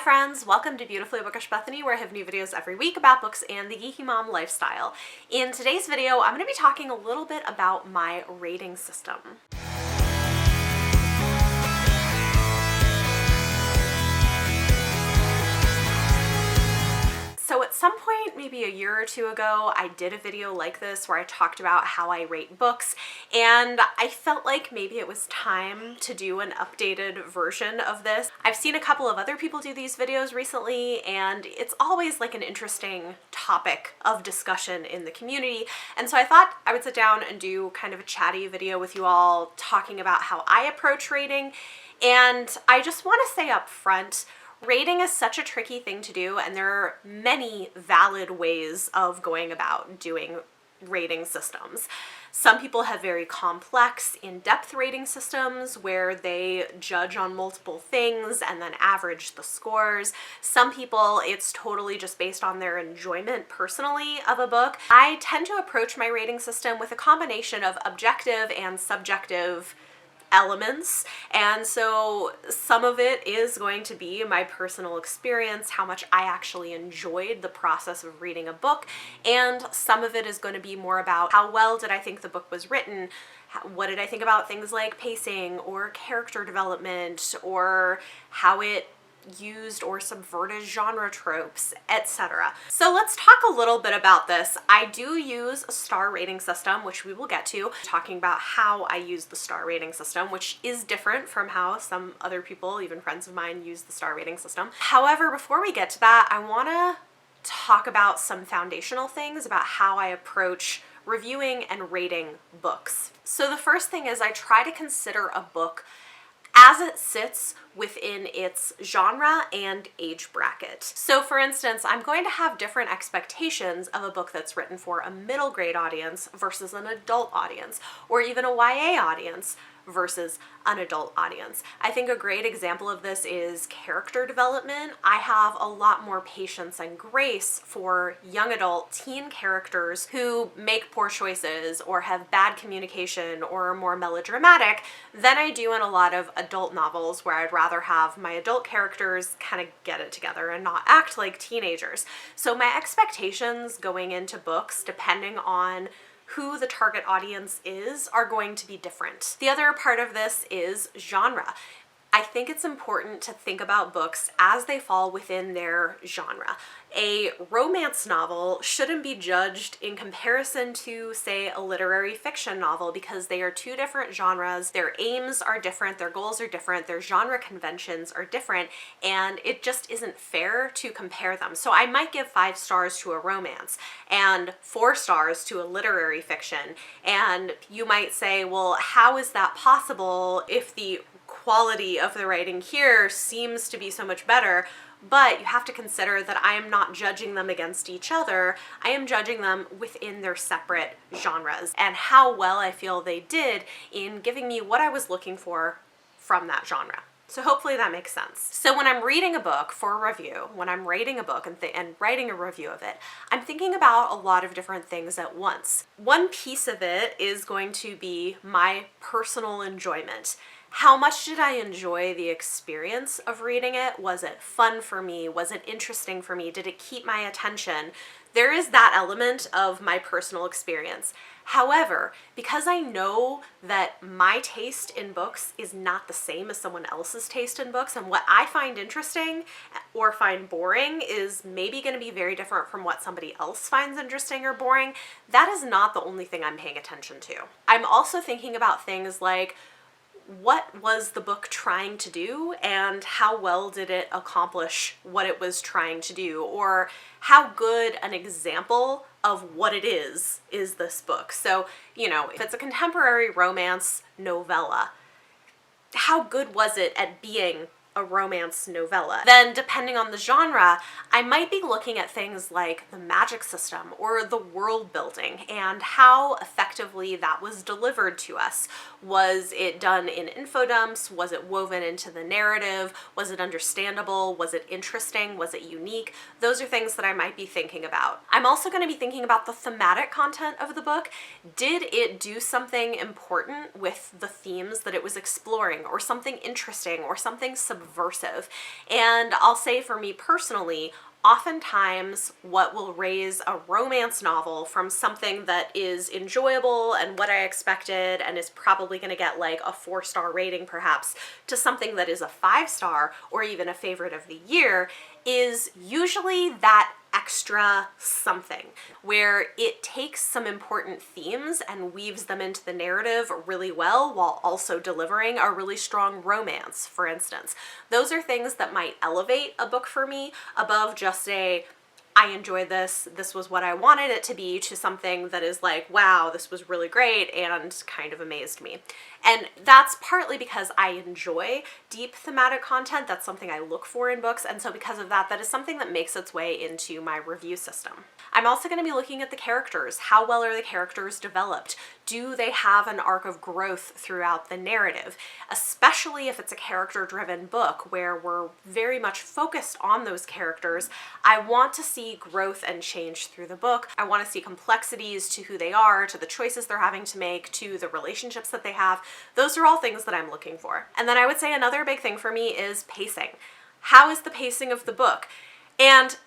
friends, welcome to Beautifully Bookish Bethany, where I have new videos every week about books and the geeky mom lifestyle. In today's video, I'm going to be talking a little bit about my rating system. So at some point, maybe a year or two ago, I did a video like this where I talked about how I rate books, and I felt like maybe it was time to do an updated version of this. I've seen a couple of other people do these videos recently, and it's always like an interesting topic of discussion in the community, and so I thought I would sit down and do kind of a chatty video with you all talking about how I approach rating. And I just want to say up front, rating is such a tricky thing to do, and there are many valid ways of going about doing rating systems. Some people have very complex, in-depth rating systems where they judge on multiple things and then average the scores. Some people, it's totally just based on their enjoyment personally of a book. I tend to approach my rating system with a combination of objective and subjective elements, and so some of it is going to be my personal experience, how much I actually enjoyed the process of reading a book, and some of it is going to be more about how well did I think the book was written, what did I think about things like pacing or character development, or how it used or subverted genre tropes, etc. So let's talk a little bit about this. I do use a star rating system, which we will get to, talking about how I use the star rating system, which is different from how some other people, even friends of mine, use the star rating system. However, before we get to that, I want to talk about some foundational things about how I approach reviewing and rating books. So the first thing is I try to consider a book as it sits within its genre and age bracket. So for instance, I'm going to have different expectations of a book that's written for a middle grade audience versus an adult audience, or even a YA audience versus an adult audience. I think a great example of this is character development. I have a lot more patience and grace for young adult teen characters who make poor choices or have bad communication or are more melodramatic than I do in a lot of adult novels where I'd rather have my adult characters kind of get it together and not act like teenagers. So my expectations going into books, depending on who the target audience is, are going to be different. The other part of this is genre. I think it's important to think about books as they fall within their genre. A romance novel shouldn't be judged in comparison to, say, a literary fiction novel because they are two different genres. Their aims are different, their goals are different, their genre conventions are different, and it just isn't fair to compare them. So I might give 5 stars to a romance and 4 stars to a literary fiction, and you might say, well, how is that possible if the quality of the writing here seems to be so much better? But you have to consider that I am not judging them against each other. I am judging them within their separate genres and how well I feel they did in giving me what I was looking for from that genre. So hopefully that makes sense. So when I'm reading a book for a review, when I'm rating a book and writing a review of it, I'm thinking about a lot of different things at once. One piece of it is going to be my personal enjoyment. How much did I enjoy the experience of reading it? Was it fun for me? Was it interesting for me? Did it keep my attention? There is that element of my personal experience. However, because I know that my taste in books is not the same as someone else's taste in books, and what I find interesting or find boring is maybe going to be very different from what somebody else finds interesting or boring, that is not the only thing I'm paying attention to. I'm also thinking about things like, what was the book trying to do and how well did it accomplish what it was trying to do, or how good an example of what it is this book. So, you know, if it's a contemporary romance novella, how good was it at being a romance novella? Then depending on the genre, I might be looking at things like the magic system or the world building and how effectively that was delivered to us. Was it done in info dumps? Was it woven into the narrative? Was it understandable? Was it interesting? Was it unique? Those are things that I might be thinking about. I'm also going to be thinking about the thematic content of the book. Did it do something important with the themes that it was exploring, or something interesting, or something subversive subversive. And I'll say for me personally, oftentimes what will raise a romance novel from something that is enjoyable and what I expected and is probably going to get like a 4-star rating perhaps, to something that is a 5-star or even a favorite of the year is usually that extra something where it takes some important themes and weaves them into the narrative really well while also delivering a really strong romance, for instance. Those are things that might elevate a book for me above just I enjoyed this was what I wanted it to be, to something that is like, wow, this was really great and kind of amazed me. And that's partly because I enjoy deep thematic content. That's something I look for in books, and so because of that, that is something that makes its way into my review system. I'm also going to be looking at the characters. How well are the characters developed? Do they have an arc of growth throughout the narrative? Especially if it's a character-driven book where we're very much focused on those characters, I want to see growth and change through the book. I want to see complexities to who they are, to the choices they're having to make, to the relationships that they have. Those are all things that I'm looking for. And then I would say another big thing for me is pacing. How is the pacing of the book? And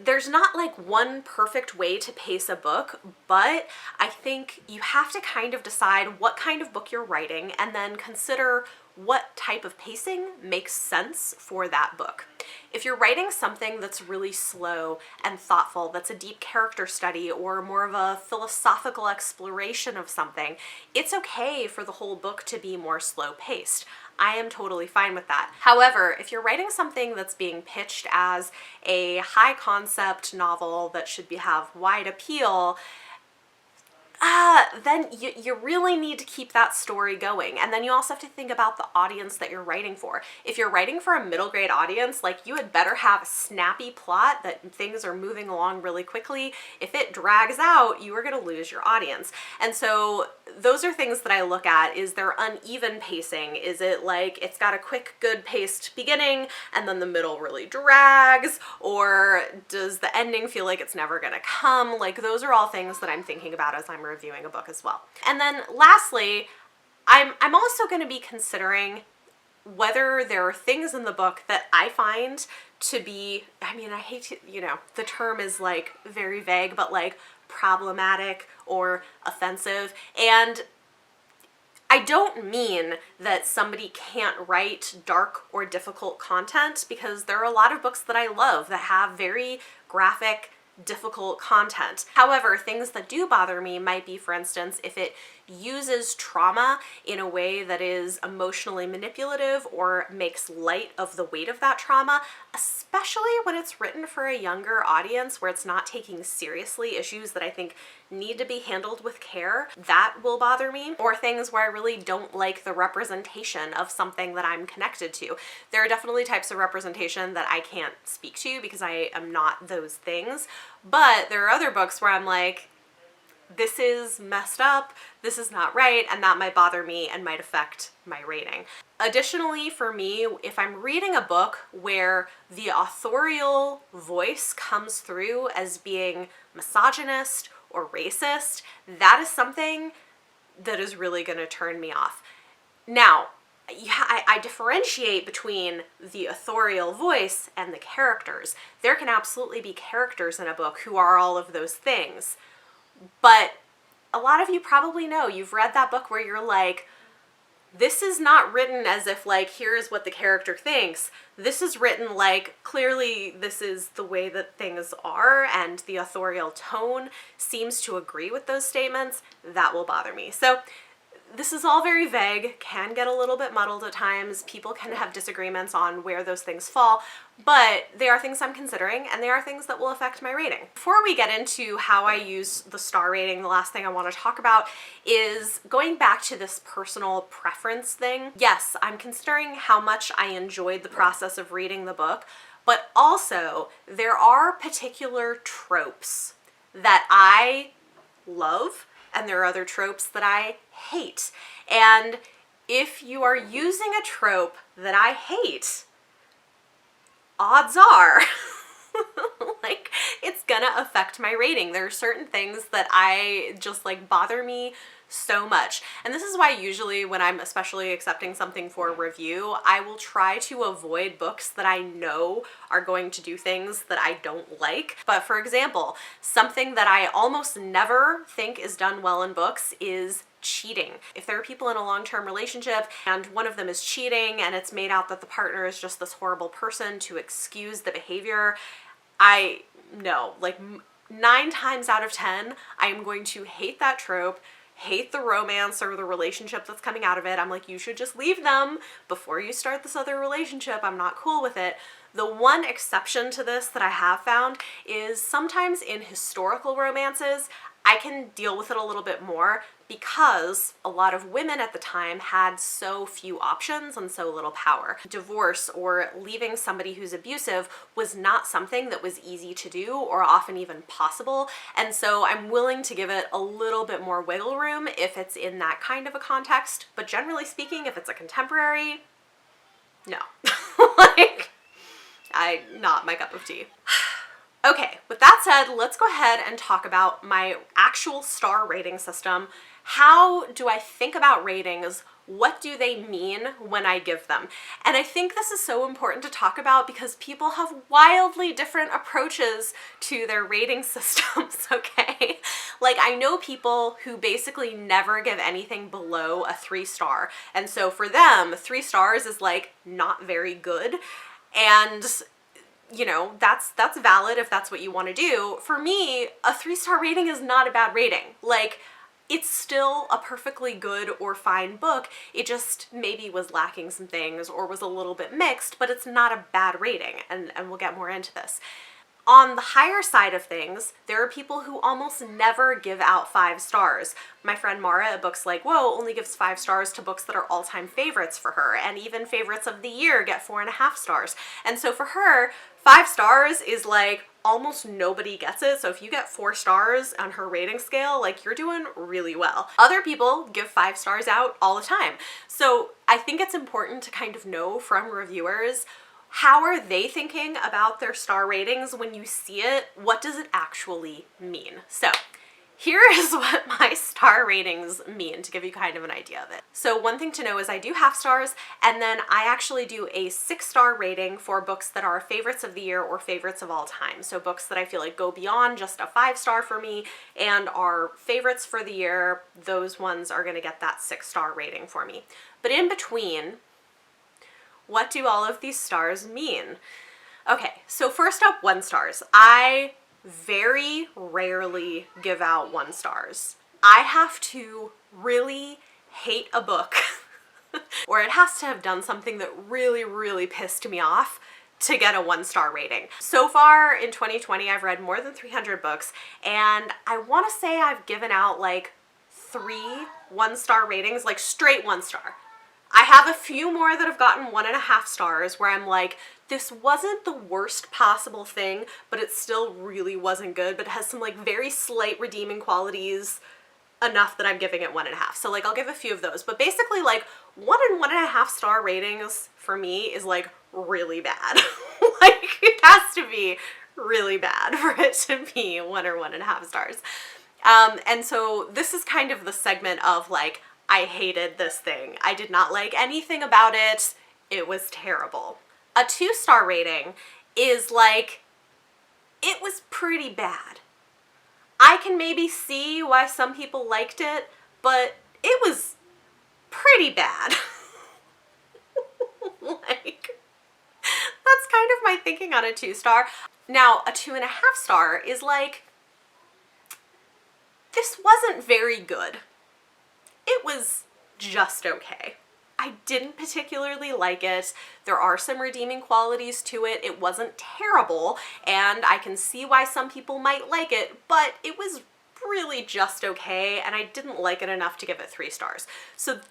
there's not like one perfect way to pace a book, but I think you have to kind of decide what kind of book you're writing and then consider what type of pacing makes sense for that book. If you're writing something that's really slow and thoughtful, that's a deep character study or more of a philosophical exploration of something, it's okay for the whole book to be more slow paced. I am totally fine with that. However, if you're writing something that's being pitched as a high concept novel that should have wide appeal, then you really need to keep that story going. And then you also have to think about the audience that you're writing for. If you're writing for a middle grade audience, like, you had better have a snappy plot that things are moving along really quickly. If it drags out, you are going to lose your audience. And so those are things that I look at. Is there uneven pacing? Is it like it's got a quick, good paced beginning and then the middle really drags? Or does the ending feel like it's never going to come? Like, those are all things that I'm thinking about as I'm reviewing a book as well. And then lastly, I'm also going to be considering whether there are things in the book that I find to be, I mean, I hate to, the term is like very vague, but like problematic or offensive. And I don't mean that somebody can't write dark or difficult content, because there are a lot of books that I love that have very graphic, difficult content. However, things that do bother me might be, for instance, if it uses trauma in a way that is emotionally manipulative or makes light of the weight of that trauma, especially when it's written for a younger audience where it's not taking seriously issues that I think need to be handled with care. That will bother me. Or things where I really don't like the representation of something that I'm connected to. There are definitely types of representation that I can't speak to because I am not those things, but there are other books where I'm like, this is messed up, this is not right, and that might bother me and might affect my rating. Additionally, for me, if I'm reading a book where the authorial voice comes through as being misogynist or racist, that is something that is really going to turn me off. Now, I differentiate between the authorial voice and the characters. There can absolutely be characters in a book who are all of those things. But a lot of you probably know, you've read that book where you're like, this is not written as if like, here's what the character thinks. This is written like, clearly this is the way that things are, and the authorial tone seems to agree with those statements. That will bother me. So this is all very vague, can get a little bit muddled at times. People can have disagreements on where those things fall, but they are things I'm considering, and they are things that will affect my rating. Before we get into how I use the star rating, the last thing I want to talk about is going back to this personal preference thing. Yes, I'm considering how much I enjoyed the process of reading the book, but also there are particular tropes that I love, and there are other tropes that I hate. And if you are using a trope that I hate, odds are, like, it's gonna affect my rating. There are certain things that I just like bother me so much. And this is why usually when I'm especially accepting something for review, I will try to avoid books that I know are going to do things that I don't like. But for example, something that I almost never think is done well in books is cheating. If there are people in a long-term relationship and one of them is cheating and it's made out that the partner is just this horrible person to excuse the behavior, I know, like 9 times out of 10, I am going to hate that trope, hate the romance or the relationship that's coming out of it. I'm like, you should just leave them before you start this other relationship. I'm not cool with it. The one exception to this that I have found is sometimes in historical romances, I can deal with it a little bit more because a lot of women at the time had so few options and so little power. Divorce or leaving somebody who's abusive was not something that was easy to do or often even possible. And so I'm willing to give it a little bit more wiggle room if it's in that kind of a context. But generally speaking, if it's a contemporary, no. Like, not my cup of tea. Okay, with that said, let's go ahead and talk about my actual star rating system. How do I think about ratings? What do they mean when I give them? And I think this is so important to talk about because people have wildly different approaches to their rating systems, okay? Like, I know people who basically never give anything below a 3-star. And so for them, 3 stars is like not very good. And you know, that's valid if that's what you want to do. For me, a 3-star rating is not a bad rating. Like, it's still a perfectly good or fine book. It just maybe was lacking some things or was a little bit mixed, but it's not a bad rating, and we'll get more into this. On the higher side of things, there are people who almost never give out 5 stars. My friend Mara at Books Like Whoa only gives 5 stars to books that are all-time favorites for her, and even favorites of the year get 4.5 stars. And so for her, 5 stars is like almost nobody gets it. So if you get 4 stars on her rating scale, like, you're doing really well. Other people give 5 stars out all the time. So I think it's important to kind of know from reviewers, how are they thinking about their star ratings when you see it? What does it actually mean? So here is what my star ratings mean to give you kind of an idea of it. So one thing to know is I do half stars, and then I actually do a 6-star rating for books that are favorites of the year or favorites of all time. So books that I feel like go beyond just a 5-star for me and are favorites for the year, those ones are gonna get that 6-star rating for me. But in between, what do all of these stars mean? Okay, so first up, 1 stars. I very rarely give out 1 stars. I have to really hate a book or it has to have done something that really, really pissed me off to get a 1-star rating. So far in 2020, I've read more than 300 books, and I want to say I've given out like 3 1-star ratings, like straight 1-star. I have a few more that have gotten 1.5 stars where I'm like, this wasn't the worst possible thing, but it still really wasn't good, but it has some like very slight redeeming qualities enough that I'm giving it 1.5. So like, I'll give a few of those, but basically like 1 and 1.5 star ratings for me is like really bad. Like, it has to be really bad for it to be 1 or 1.5 stars. And so this is kind of the segment of like, I hated this thing. I did not like anything about it. It was terrible. A 2-star rating is like, it was pretty bad. I can maybe see why some people liked it, but it was pretty bad. Like, that's kind of my thinking on a 2-star. Now, a 2.5 star is like, this wasn't very good. It was just okay. I didn't particularly like it. There are some redeeming qualities to it. It wasn't terrible, and I can see why some people might like it, but it was really just okay, and I didn't like it enough to give it 3 stars. So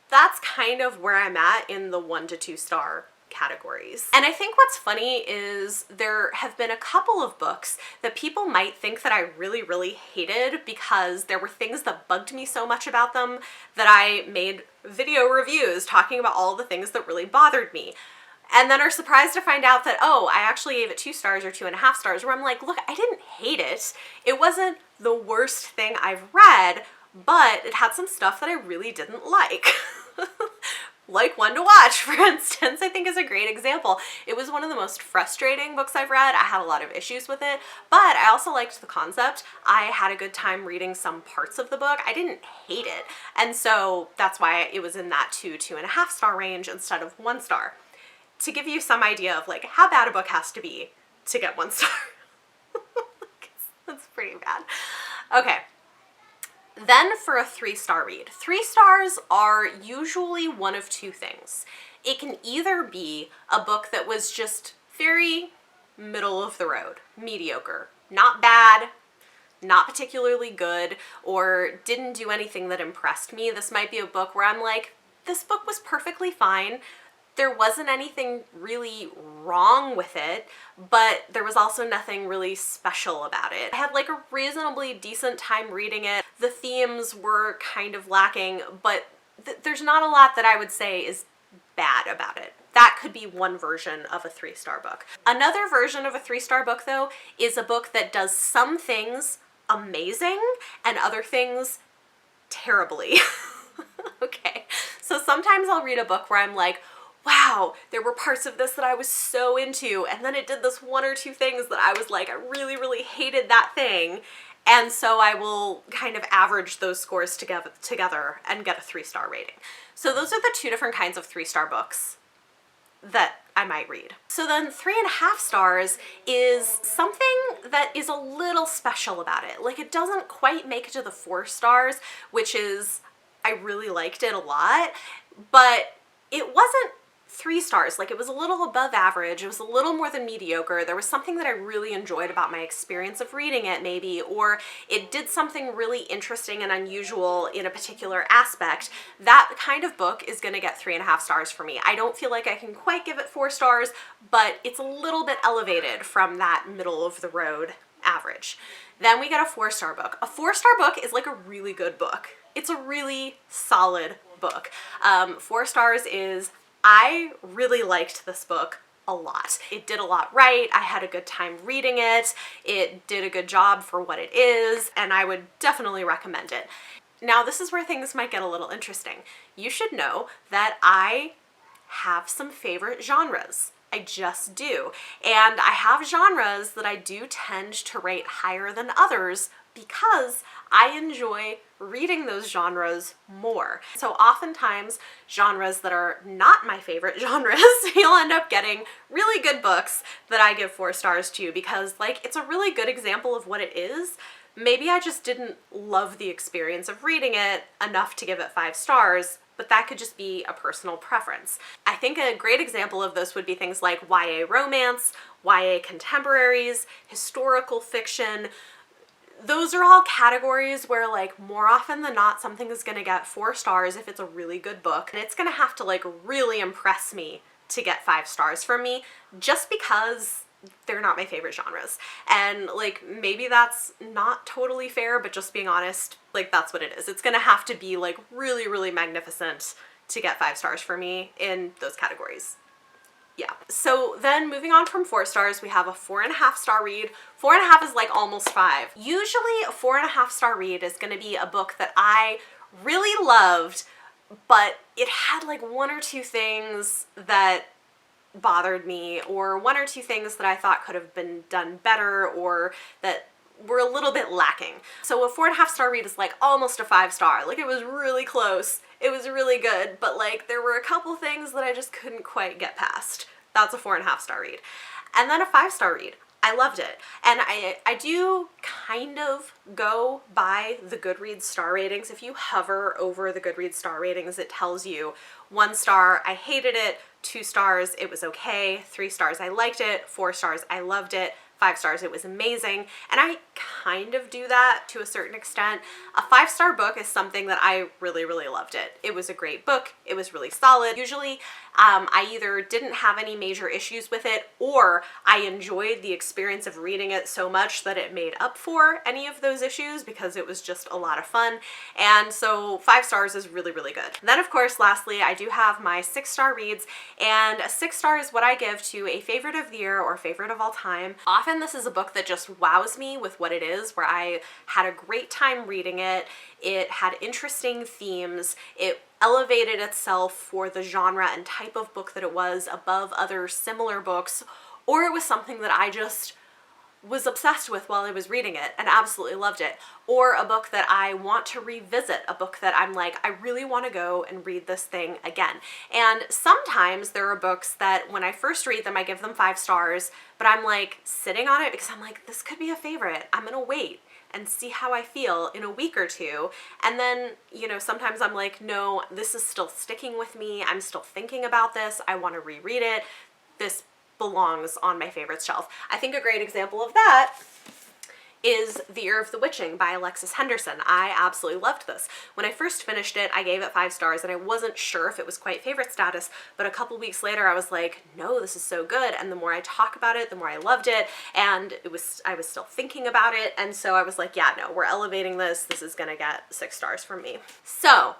that's kind of where I'm at in the 1 to 2 star categories. And I think what's funny is there have been a couple of books that people might think that I really, really hated because there were things that bugged me so much about them that I made video reviews talking about all the things that really bothered me. and then are surprised to find out that, oh, I actually gave it 2 stars or 2.5 stars, where I'm like, look, I didn't hate it. It wasn't the worst thing I've read, but it had some stuff that I really didn't like. Like One to Watch, for instance, I think is a great example. It was one of the most frustrating books I've read. I had a lot of issues with it, but I also liked the concept. I had a good time reading some parts of the book. I didn't hate it. And so that's why it was in that 2.5 star range instead of 1 star. To give you some idea of like how bad a book has to be to get 1 star. That's pretty bad. Okay. Then for a 3-star read. 3 stars are usually one of 2 things. It can either be a book that was just very middle of the road, mediocre, not bad, not particularly good, or didn't do anything that impressed me. This might be a book where I'm like, this book was perfectly fine. There wasn't anything really wrong with it, but there was also nothing really special about it. I had like a reasonably decent time reading it. The themes were kind of lacking, but there's not a lot that I would say is bad about it. That could be one version of a 3-star book. Another version of a 3-star book, though, is a book that does some things amazing and other things terribly. Okay, so sometimes I'll read a book where I'm like, wow, there were parts of this that I was so into, and then it did this 1 or 2 things that I was like, I really, really hated that thing, and so I will kind of average those scores together and get a 3-star rating. So those are the 2 different kinds of 3-star books that I might read. So then 3.5 stars is something that is a little special about it. Like, it doesn't quite make it to the 4 stars, which is, I really liked it a lot, but it wasn't 3 stars. Like, it was a little above average. It was a little more than mediocre. There was something that I really enjoyed about my experience of reading it, maybe, or it did something really interesting and unusual in a particular aspect. That kind of book is going to get 3.5 stars for me. I don't feel like I can quite give it 4 stars, but it's a little bit elevated from that middle of the road average. Then we get a 4-star book. A 4-star book is like a really good book. It's a really solid book. 4 stars is, I really liked this book a lot. It did a lot right. I had a good time reading it. It did a good job for what it is, and I would definitely recommend it. Now, this is where things might get a little interesting. You should know that I have some favorite genres. I just do. And I have genres that I do tend to rate higher than others because I enjoy reading those genres more. So oftentimes, genres that are not my favorite genres, you'll end up getting really good books that I give 4 stars to because, like, it's a really good example of what it is. Maybe I just didn't love the experience of reading it enough to give it 5 stars, but that could just be a personal preference. I think a great example of this would be things like YA romance, YA contemporaries, historical fiction. Those are all categories where, like, more often than not, something is gonna get 4 stars if it's a really good book, and it's gonna have to, like, really impress me to get 5 stars from me, just because they're not my favorite genres. And, like, maybe that's not totally fair, but just being honest, like, that's what it is. It's gonna have to be, like, really, really magnificent to get 5 stars for me in those categories. Yeah. So then moving on from 4 stars, we have a 4.5 star read. 4.5 is like almost 5. Usually a 4.5 star read is going to be a book that I really loved, but it had like 1 or 2 things that bothered me, or 1 or 2 things that I thought could have been done better, or that were a little bit lacking. So a 4.5 star read is like almost a 5 star. Like, it was really close. It was really good, but like there were a couple things that I just couldn't quite get past. That's a 4.5 star read. And then a 5 star read. I loved it. And I do kind of go by the Goodreads star ratings. If you hover over the Goodreads star ratings, it tells you 1 star, I hated it, 2 stars, it was okay, 3 stars, I liked it, 4 stars, I loved it, 5 stars. It was amazing. And I kind of do that to a certain extent. A 5-star book is something that I really, really loved it. It was a great book. It was really solid. Usually I either didn't have any major issues with it, or I enjoyed the experience of reading it so much that it made up for any of those issues because it was just a lot of fun. And so 5 stars is really, really good. Then of course, lastly, I do have my 6-star reads, and a 6 star is what I give to a favorite of the year or favorite of all time. Often this is a book that just wows me with what it is, where I had a great time reading it. It had interesting themes. It elevated itself for the genre and type of book that it was above other similar books, or it was something that I just was obsessed with while I was reading it and absolutely loved it, or a book that I want to revisit, a book that I'm like, I really want to go and read this thing again. And sometimes there are books that when I first read them, I give them 5 stars, but I'm like sitting on it because I'm like, this could be a favorite. I'm gonna wait and see how I feel in a week or two. And then, you know, sometimes I'm like, no, this is still sticking with me. I'm still thinking about this. I want to reread it. This belongs on my favorites shelf. I think a great example of that is The Year of the Witching by Alexis Henderson. I absolutely loved this. When I first finished it, I gave it 5 stars and I wasn't sure if it was quite favorite status, but a couple weeks later I was like, no, this is so good. And the more I talk about it, the more I loved it. And I was still thinking about it. And so I was like, yeah, no, we're elevating this. This is gonna get 6 stars from me. So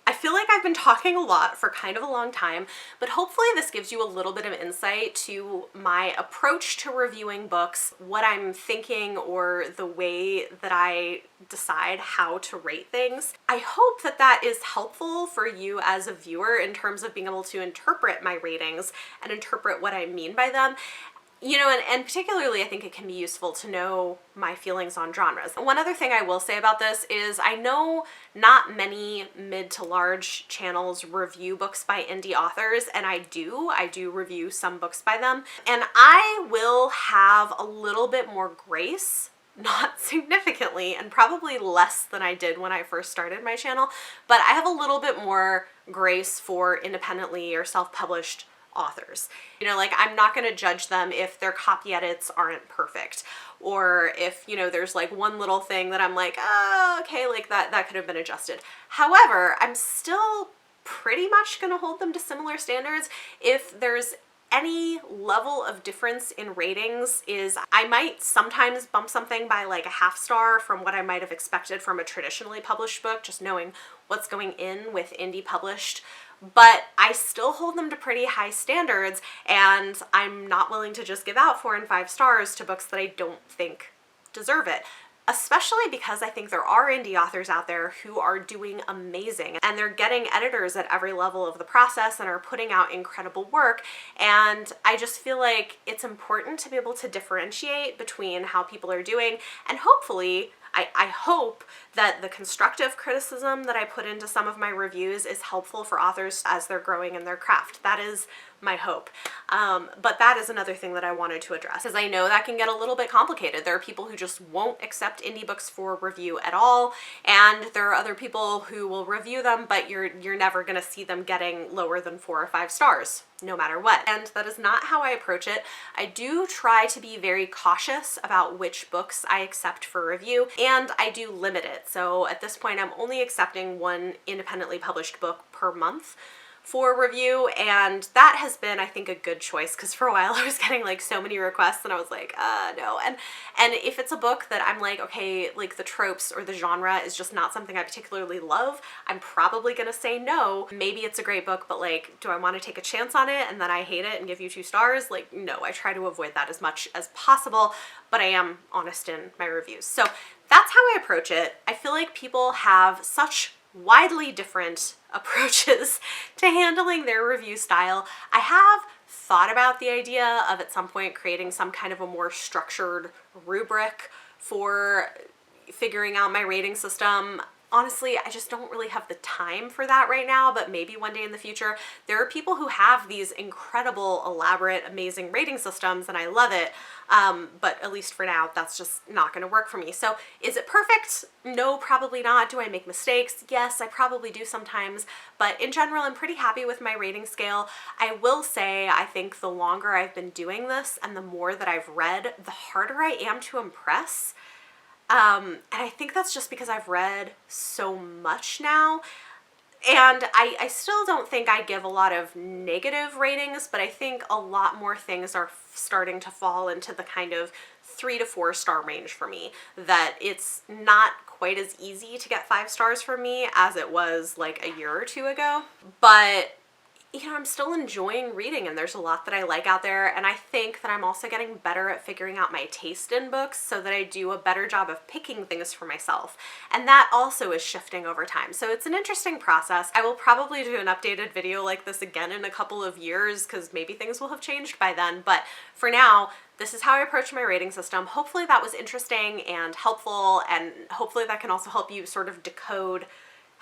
I feel like I've been talking a lot for kind of a long time, but hopefully this gives you a little bit of insight to my approach to reviewing books, what I'm thinking, or the way that I decide how to rate things. I hope that that is helpful for you as a viewer in terms of being able to interpret my ratings and interpret what I mean by them. You know, and particularly I think it can be useful to know my feelings on genres. One other thing I will say about this is I know not many mid to large channels review books by indie authors, and I do review some books by them. And I will have a little bit more grace, not significantly, and probably less than I did when I first started my channel, but I have a little bit more grace for independently or self-published authors. You know, like I'm not going to judge them if their copy edits aren't perfect, or if, you know, there's like one little thing that I'm like, oh, okay, like that could have been adjusted. However, I'm still pretty much going to hold them to similar standards. If there's any level of difference in ratings, is I might sometimes bump something by like a 1/2 star from what I might have expected from a traditionally published book, just knowing what's going in with indie published, but I still hold them to pretty high standards, and I'm not willing to just give out 4 and 5 stars to books that I don't think deserve it. Especially because I think there are indie authors out there who are doing amazing, and they're getting editors at every level of the process and are putting out incredible work. And I just feel like it's important to be able to differentiate between how people are doing, and hopefully I hope that the constructive criticism that I put into some of my reviews is helpful for authors as they're growing in their craft. That is my hope. But that is another thing that I wanted to address, because I know that can get a little bit complicated. There are people who just won't accept indie books for review at all, and there are other people who will review them, but you're never gonna see them getting lower than 4 or 5 stars, no matter what. And that is not how I approach it. I do try to be very cautious about which books I accept for review, and I do limit it. So at this point, I'm only accepting 1 independently published book per month for review, and that has been, I think, a good choice, because for a while I was getting like so many requests and I was like, no. And if it's a book that I'm like, okay, like the tropes or the genre is just not something I particularly love, I'm probably gonna say no. Maybe it's a great book, but like, do I want to take a chance on it and then I hate it and give you 2 stars? Like, no, I try to avoid that as much as possible, but I am honest in my reviews. So that's how I approach it. I feel like people have such widely different approaches to handling their review style. I have thought about the idea of at some point creating some kind of a more structured rubric for figuring out my rating system. Honestly, I just don't really have the time for that right now, but maybe one day in the future. There are people who have these incredible, elaborate, amazing rating systems, and I love it. but at least for now, that's just not going to work for me. So is it perfect? No, probably not. Do I make mistakes? Yes, I probably do sometimes, but in general, I'm pretty happy with my rating scale. I will say, I think the longer I've been doing this and the more that I've read, the harder I am to impress. And I think that's just because I've read so much now. And I still don't think I give a lot of negative ratings, but I think a lot more things are starting to fall into the kind of 3 to 4 star range for me, that it's not quite as easy to get 5 stars for me as it was like a year or two ago. But you know, I'm still enjoying reading, and there's a lot that I like out there, and I think that I'm also getting better at figuring out my taste in books so that I do a better job of picking things for myself, and that also is shifting over time. So it's an interesting process. I will probably do an updated video like this again in a couple of years because maybe things will have changed by then, but for now, this is how I approach my rating system. Hopefully that was interesting and helpful, and hopefully that can also help you sort of decode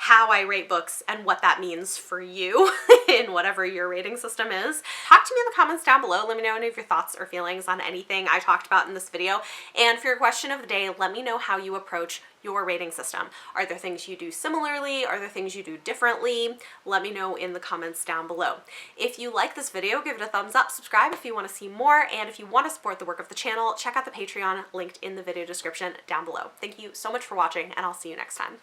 how I rate books and what that means for you in whatever your rating system is. Talk to me in the comments down below. Let me know any of your thoughts or feelings on anything I talked about in this video. And for your question of the day, let me know how you approach your rating system. Are there things you do similarly? Are there things you do differently? Let me know in the comments down below. If you like this video, give it a thumbs up, subscribe if you want to see more, and if you want to support the work of the channel, check out the Patreon linked in the video description down below. Thank you so much for watching, and I'll see you next time.